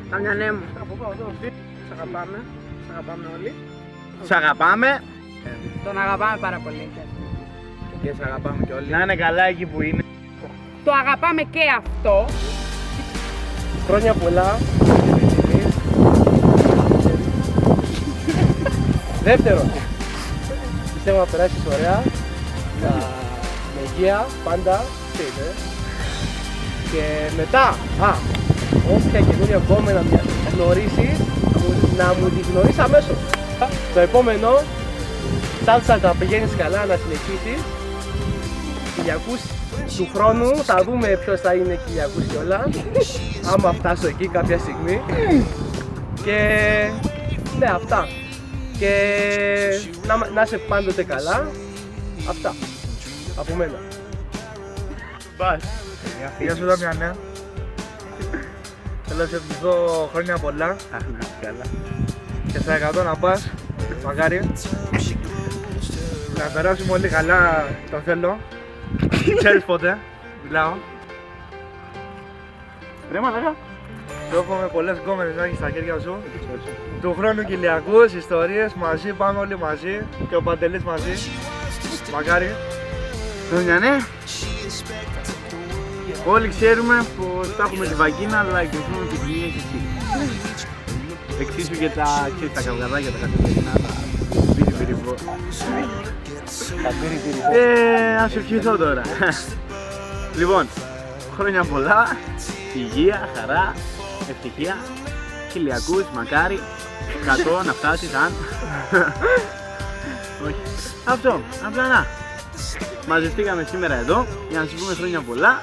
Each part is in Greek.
Καμιανέ μου. Σ' αγαπάμε. Σ' αγαπάμε όλοι. Σ' αγαπάμε. Τον αγαπάμε πάρα πολύ. Και σ' αγαπάμε και όλοι. Να είναι καλά εκεί που είναι. Το αγαπάμε και αυτό. Χρόνια πολλά. Δεύτερον, πιστεύω να περάσεις ωραία, με υγεία, πάντα, και μετά, όποια καινούργια επόμενα γνωρίσεις, να μου τη γνωρίσεις αμέσως. Το επόμενο, σάλτσα τα πηγαίνεις καλά, να συνεχίσεις. Κυριακούς του χρόνου, θα δούμε ποιος θα είναι Κυριακούς κιόλας, άμα φτάσω εκεί κάποια στιγμή. Και ναι, αυτά. Και να είσαι πάντοτε καλά. Αυτά. Από μένα. Μπας. Γεια σου Δαμιανέ. Θέλω να σε ευχηθώ χρόνια πολλά. Καλά. Και στα 100 να πας. Μακάρι. Να περάσουμε όλοι καλά, το θέλω. Ξέρεις πότε. Μιλάω. Ρε μαλάκα. Σου εύχομαι πολλές γκόμενες να έχεις στα χέρια σου. Του χρόνου Κυριακούς, ιστορίες μαζί, πάμε όλοι μαζί. Και ο Παντελής μαζί. Μακάρι. Δαμιανέ. Όλοι ξέρουμε πως θα έχουμε τη βαγίνα, αλλά εκδοθούμε την κοινή εσύ. Εξίσου και τα καυγαδάκια, τα καθημερινά, τα πυριπυριπό. Ας ευχηθώ τώρα. Λοιπόν, χρόνια πολλά, υγεία, χαρά, ευτυχία, Κυριακούς, μακάρι, 100 να φτάσεις αν. Όχι. Αυτό, απλά να. Μαζευτήκαμε σήμερα εδώ για να σου πούμε χρόνια πολλά.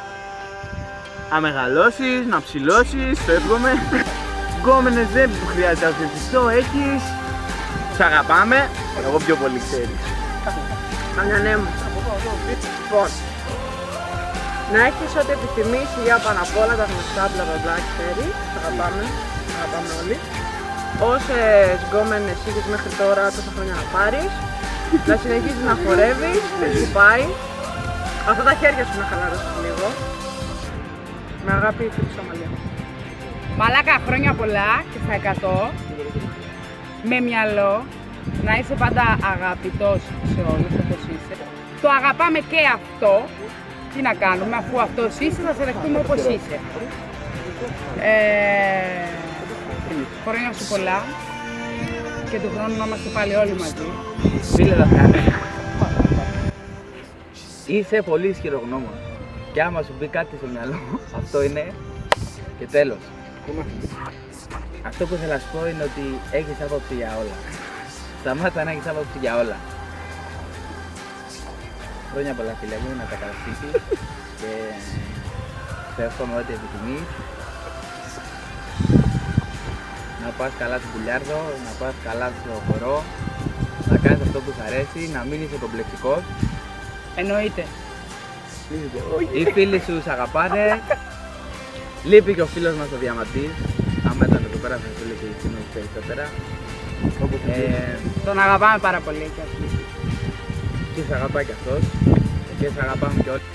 Να μεγαλώσεις, να ψηλώσεις, το εύχομαι. Γκόμενες δεν που χρειάζεται να ευχηθώ, έχεις. Σ' αγαπάμε, εγώ πιο πολύ ξέρεις. Καμιανέ μου. Λοιπόν, να έχεις ό,τι επιθυμείς, υγεία πάνω απ' όλα, τα γνωστά, μπλα μπλα μπλα, ξέρεις. Σ' αγαπάμε, αγαπάμε όλοι. Όσες γκόμενες είχες μέχρι τώρα, τόσα χρόνια να πάρεις. Να συνεχίσεις να χορεύεις, δεν σου πάει. Αυτά τα χέρια σου να χαλαρώσεις λίγο. Με αγάπη, φίλοι στο μαλλιά. Μαλάκα, χρόνια πολλά και στα 100. Με μυαλό. Να είσαι πάντα αγαπητός σε όλους όπως είσαι. Το αγαπάμε και αυτό. Τι να κάνουμε, αφού αυτός είσαι, θα σε δεχτούμε όπως είσαι. Χρόνια σου πολλά. Και του χρόνου να είμαστε πάλι όλοι μαζί. Φίλε Δαμιανέ, είσαι πολύ ισχυρογνώμων. Και άμα σου μπει κάτι στο μυαλό, αυτό είναι και τέλος. Αυτό που θέλω να σου πω είναι ότι έχεις άποψη για όλα. Σταμάτα να έχεις άποψη για όλα. Χρόνια πολλά φίλε μου, να τα καταστήσεις και σε εύχομαι ό,τι επιθυμείς. Να πας καλά στην Πουλιάρδο, να πας καλά στο χορό, να κάνεις αυτό που σου αρέσει, να μην είσαι κομπλεξικός. Εννοείται. Οι φίλοι σου σ' αγαπάνε. Λείπει και ο φίλος μας ο Διαμαντής. Άμα ήταν εδώ πέρα θα σου λείπει περισσότερα. Τον αγαπάμε πάρα πολύ και αυτοί. Και σ' αγαπάει και αυτός. Και σ' αγαπάμε και όλοι.